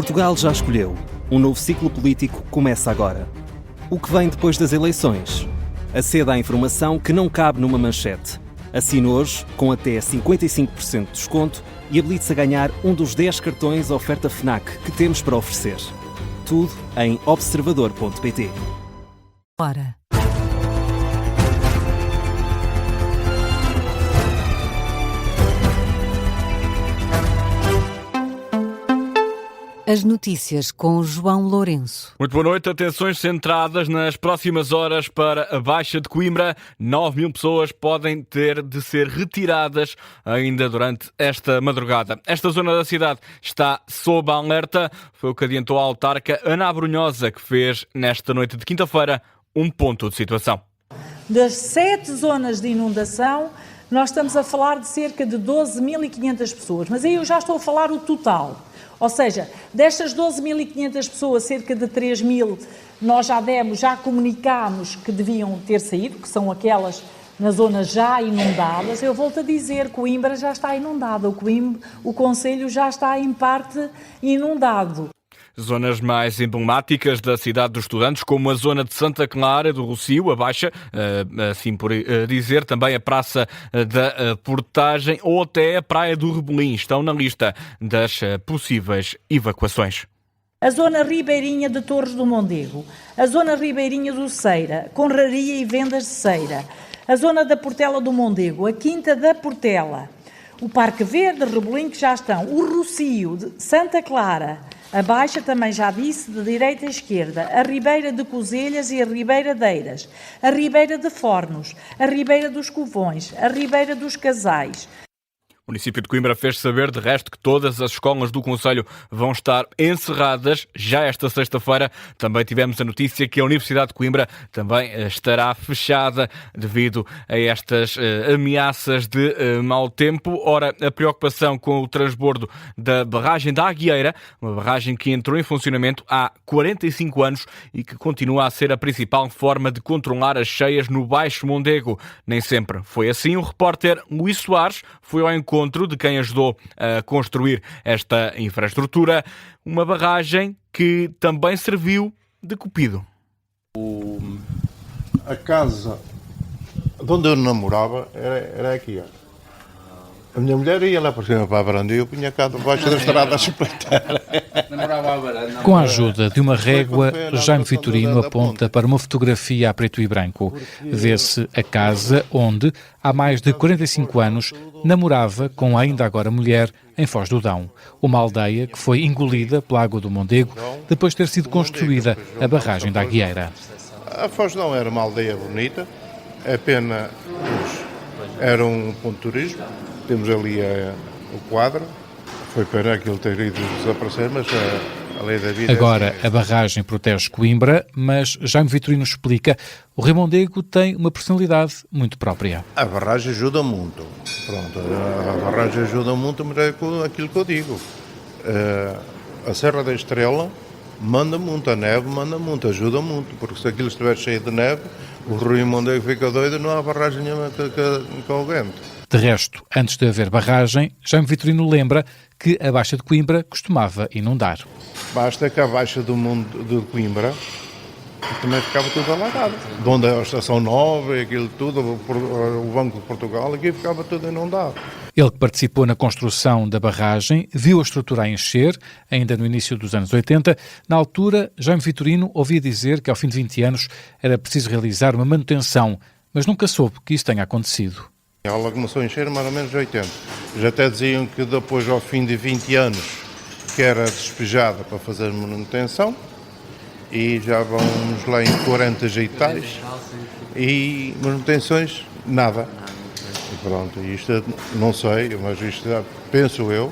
Portugal já escolheu. Um novo ciclo político começa agora. O que vem depois das eleições? Aceda à informação que não cabe numa manchete. Assine hoje, com até 55% de desconto, e habilite-se a ganhar um dos 10 cartões oferta FNAC que temos para oferecer. Tudo em observador.pt. Ora. As notícias com João Lourenço. Muito boa noite. Atenções centradas nas próximas horas para a Baixa de Coimbra. 9.000 pessoas podem ter de ser retiradas ainda durante esta madrugada. Esta zona da cidade está sob alerta. Foi o que adiantou a autarca Ana Abrunhosa, que fez nesta noite de quinta-feira um ponto de situação. Das 7 zonas de inundação, nós estamos a falar de cerca de 12.500 pessoas. Mas aí eu já estou a falar o total. Ou seja, destas 12.500 pessoas, cerca de 3.000, nós já comunicámos que deviam ter saído, que são aquelas nas zonas já inundadas. Eu volto a dizer, Coimbra já está inundada, o concelho já está em parte inundado. Zonas mais emblemáticas da cidade dos estudantes, como a zona de Santa Clara do Rossio, a Baixa, assim por dizer, também a Praça da Portagem ou até a Praia do Rebolim, estão na lista das possíveis evacuações. A zona ribeirinha de Torres do Mondego, a zona ribeirinha do Ceira, Conraria e Vendas de Ceira, a zona da Portela do Mondego, a Quinta da Portela, o Parque Verde, Rebolim, que já estão, o Rossio de Santa Clara, a Baixa também já disse, de direita a esquerda, a Ribeira de Cozelhas e a Ribeira de Eiras, a Ribeira de Fornos, a Ribeira dos Covões, a Ribeira dos Casais. O município de Coimbra fez saber, de resto, que todas as escolas do concelho vão estar encerradas já esta sexta-feira. Também tivemos a notícia que a Universidade de Coimbra também estará fechada devido a estas ameaças de mau tempo. Ora, a preocupação com o transbordo da barragem da Aguieira, uma barragem que entrou em funcionamento há 45 anos e que continua a ser a principal forma de controlar as cheias no Baixo Mondego. Nem sempre foi assim. O repórter Luís Soares foi ao encontro de quem ajudou a construir esta infraestrutura, uma barragem que também serviu de cupido. A casa onde eu namorava era aqui. A minha mulher ia lá por cima para a varanda e eu punha cá debaixo da estrada a espreitar. Com a ajuda de uma régua, Jaime Vitorino aponta para uma fotografia a preto e branco. Vê-se a casa onde, há mais de 45 anos, namorava com a ainda agora mulher em Foz do Dão, uma aldeia que foi engolida pela água do Mondego depois de ter sido construída a barragem da Aguieira. A Foz do Dão era uma aldeia bonita, a pena era um ponto de turismo. Temos ali o quadro, foi para aquilo ter ido desaparecer, mas a lei da vida... Agora a barragem protege Coimbra, mas Jaime Vitorino explica, o Rio Mondego tem uma personalidade muito própria. A barragem ajuda muito, pronto, a barragem ajuda muito, mas é aquilo que eu digo. A Serra da Estrela manda muito, a neve manda muito, ajuda muito, porque se aquilo estiver cheio de neve, o Rio Mondego fica doido, não há barragem nenhuma que o vento. De resto, antes de haver barragem, Jaime Vitorino lembra que a Baixa de Coimbra costumava inundar. Basta que a Baixa de Coimbra também ficava tudo alagado. De onde a Estação Nova e aquilo tudo, o Banco de Portugal, aqui ficava tudo inundado. Ele que participou na construção da barragem, viu a estrutura a encher, ainda no início dos anos 80. Na altura, Jaime Vitorino ouvia dizer que ao fim de 20 anos era preciso realizar uma manutenção, mas nunca soube que isso tenha acontecido. Ela começou a encher mais ou menos 80. Já até diziam que depois, ao fim de 20 anos, que era despejada para fazer manutenção, e já vamos lá em 40 e tais, e manutenções, nada. E pronto, isto não sei, mas isto penso eu,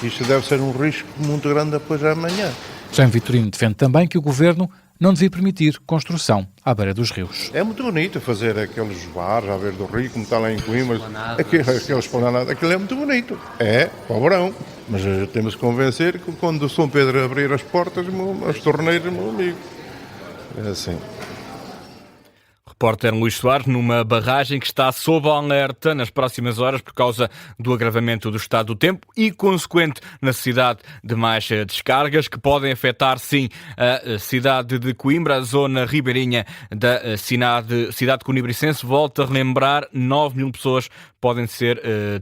que isto deve ser um risco muito grande depois amanhã. Jaime Vitorino defende também que o Governo não devia permitir construção à beira dos rios. É muito bonito fazer aqueles bares à beira do rio, como está lá em Coimbra, aqueles esplanadas, aquilo é muito bonito. É, para o verão, mas temos que convencer que quando o São Pedro abrir as portas, as torneiras, meu amigo, é assim. Repórter Luís Soares, numa barragem que está sob alerta nas próximas horas por causa do agravamento do estado do tempo e consequente necessidade de mais descargas que podem afetar, sim, a cidade de Coimbra, a zona ribeirinha da cidade conibricense. Volto a relembrar, 9.000 pessoas podem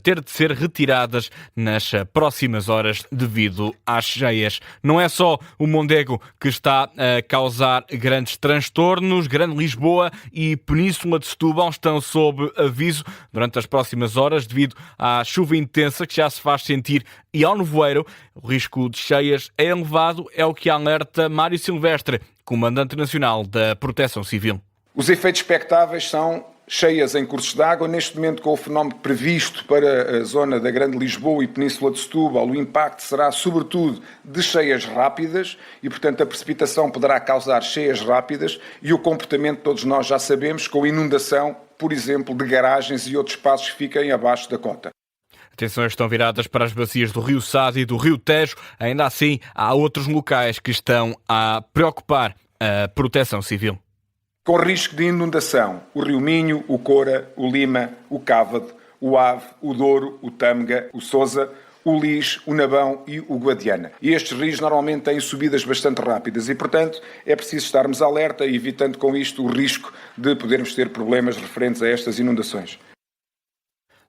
ter de ser retiradas nas próximas horas devido às cheias. Não é só o Mondego que está a causar grandes transtornos. Grande Lisboa e Península de Setúbal estão sob aviso durante as próximas horas devido à chuva intensa que já se faz sentir e ao nevoeiro. O risco de cheias é elevado, é o que alerta Mário Silvestre, Comandante Nacional da Proteção Civil. Os efeitos expectáveis são cheias em cursos de água. Neste momento, com o fenómeno previsto para a zona da Grande Lisboa e Península de Setúbal, o impacto será sobretudo de cheias rápidas e, portanto, a precipitação poderá causar cheias rápidas e o comportamento, todos nós já sabemos, com inundação, por exemplo, de garagens e outros espaços que fiquem abaixo da cota. Atenções estão viradas para as bacias do Rio Sado e do Rio Tejo. Ainda assim, há outros locais que estão a preocupar a Proteção Civil. Com risco de inundação, o Rio Minho, o Coura, o Lima, o Cávado, o Ave, o Douro, o Tâmega, o Sousa, o Lis, o Nabão e o Guadiana. E estes rios normalmente têm subidas bastante rápidas e, portanto, é preciso estarmos alerta e evitando com isto o risco de podermos ter problemas referentes a estas inundações.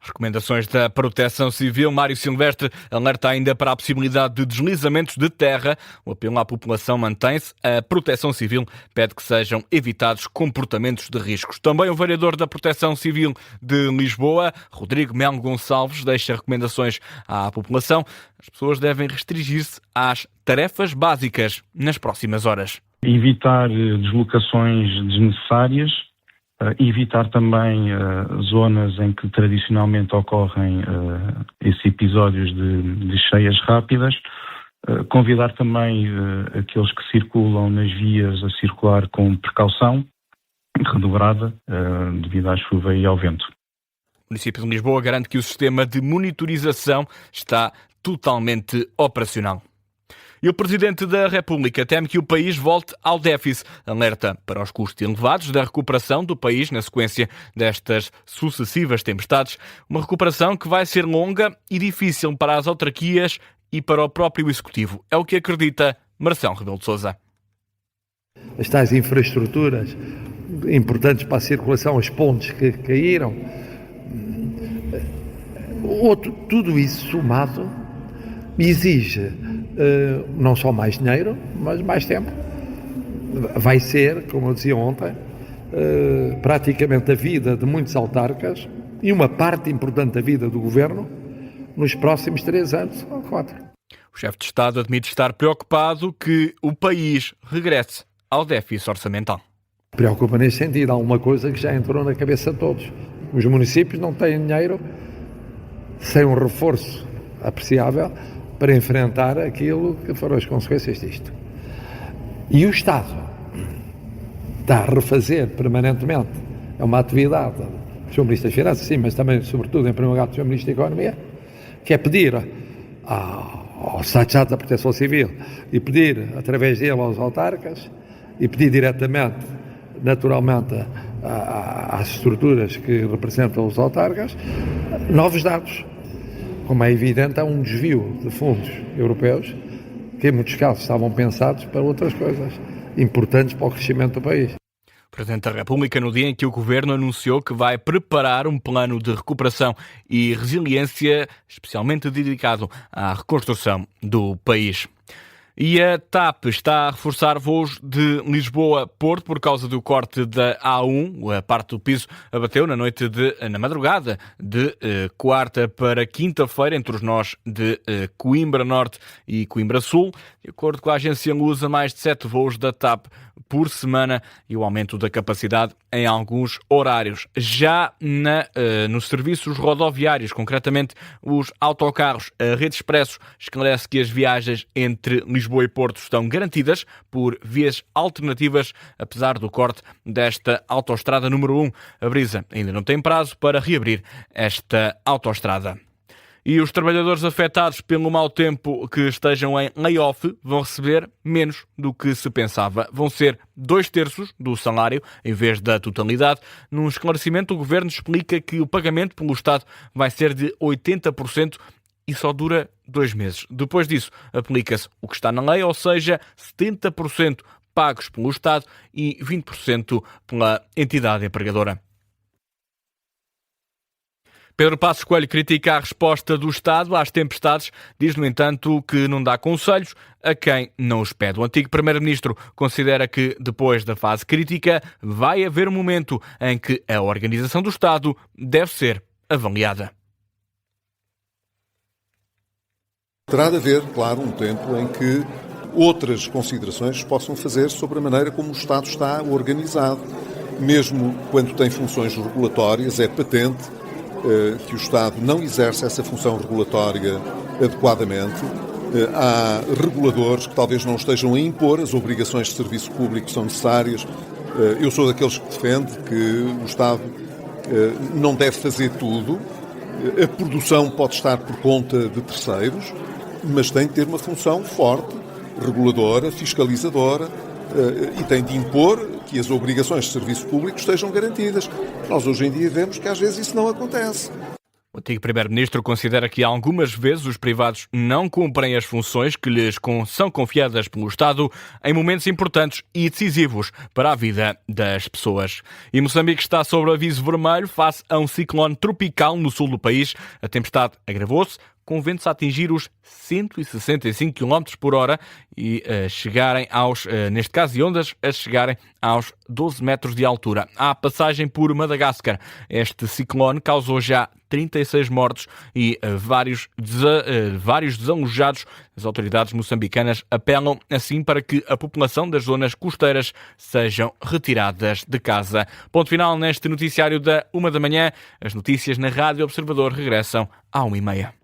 Recomendações da Proteção Civil. Mário Silvestre alerta ainda para a possibilidade de deslizamentos de terra. O apelo à população mantém-se. A Proteção Civil pede que sejam evitados comportamentos de riscos. Também o vereador da Proteção Civil de Lisboa, Rodrigo Melo Gonçalves, deixa recomendações à população. As pessoas devem restringir-se às tarefas básicas nas próximas horas. Evitar deslocações desnecessárias. Evitar também zonas em que tradicionalmente ocorrem esses episódios de cheias rápidas. Convidar também aqueles que circulam nas vias a circular com precaução redobrada devido à chuva e ao vento. O município de Lisboa garante que o sistema de monitorização está totalmente operacional. E o Presidente da República teme que o país volte ao déficit. Alerta para os custos elevados da recuperação do país na sequência destas sucessivas tempestades. Uma recuperação que vai ser longa e difícil para as autarquias e para o próprio Executivo. É o que acredita Marcelo Rebelo de Sousa. As tais infraestruturas importantes para a circulação, as pontes que caíram, tudo isso somado exige não só mais dinheiro, mas mais tempo. Vai ser, como eu dizia ontem, praticamente a vida de muitos autarcas e uma parte importante da vida do Governo nos próximos 3 anos ou 4. O chefe de Estado admite estar preocupado que o país regresse ao déficit orçamental. Preocupa nesse sentido. Há uma coisa que já entrou na cabeça de todos. Os municípios não têm dinheiro sem um reforço apreciável para enfrentar aquilo que foram as consequências disto. E o Estado está a refazer permanentemente, é uma atividade do Sr. Ministro das Finanças, sim, mas também, sobretudo, em primeiro lugar, do Sr. Ministro da Economia, que é pedir ao Estado da Proteção Civil e pedir, através dele, aos autarcas e pedir diretamente, naturalmente, às estruturas que representam os autarcas, novos dados. Como é evidente, há um desvio de fundos europeus que, em muitos casos, estavam pensados para outras coisas importantes para o crescimento do país. O Presidente da República, no dia em que o Governo anunciou que vai preparar um plano de recuperação e resiliência especialmente dedicado à reconstrução do país. E a TAP está a reforçar voos de Lisboa-Porto por causa do corte da A1. A parte do piso abateu na madrugada de quarta para quinta-feira entre os nós de Coimbra Norte e Coimbra Sul. De acordo com a agência Lusa, mais de 7 voos da TAP por semana e o aumento da capacidade em alguns horários. Já nos serviços rodoviários, concretamente os autocarros, a Rede Expresso esclarece que as viagens entre Lisboa e Porto estão garantidas por vias alternativas, apesar do corte desta autoestrada número 1. A Brisa ainda não tem prazo para reabrir esta autoestrada. E os trabalhadores afetados pelo mau tempo que estejam em layoff vão receber menos do que se pensava. Vão ser 2/3 do salário, em vez da totalidade. Num esclarecimento, o Governo explica que o pagamento pelo Estado vai ser de 80% e só dura 2 meses. Depois disso, aplica-se o que está na lei, ou seja, 70% pagos pelo Estado e 20% pela entidade empregadora. Pedro Passos Coelho critica a resposta do Estado às tempestades, diz, no entanto, que não dá conselhos a quem não os pede. O antigo Primeiro-Ministro considera que, depois da fase crítica, vai haver um momento em que a organização do Estado deve ser avaliada. Terá de haver, claro, um tempo em que outras considerações possam fazer sobre a maneira como o Estado está organizado. Mesmo quando tem funções regulatórias, é patente que o Estado não exerce essa função regulatória adequadamente. Há reguladores que talvez não estejam a impor as obrigações de serviço público que são necessárias. Eu sou daqueles que defende que o Estado não deve fazer tudo. A produção pode estar por conta de terceiros, mas tem de ter uma função forte, reguladora, fiscalizadora, e tem de impor que as obrigações de serviço público estejam garantidas. Nós hoje em dia vemos que às vezes isso não acontece. O antigo Primeiro-Ministro considera que algumas vezes os privados não cumprem as funções que lhes são confiadas pelo Estado em momentos importantes e decisivos para a vida das pessoas. E Moçambique está sob o aviso vermelho face a um ciclone tropical no sul do país. A tempestade agravou-se, com ventos a atingir os 165 km por hora e chegarem aos, neste caso, de ondas a chegarem aos 12 metros de altura. À passagem por Madagascar, este ciclone causou já 36 mortos e vários desalojados. As autoridades moçambicanas apelam assim para que a população das zonas costeiras sejam retiradas de casa. Ponto final neste noticiário da 1 da manhã. As notícias na Rádio Observador regressam à 1h30.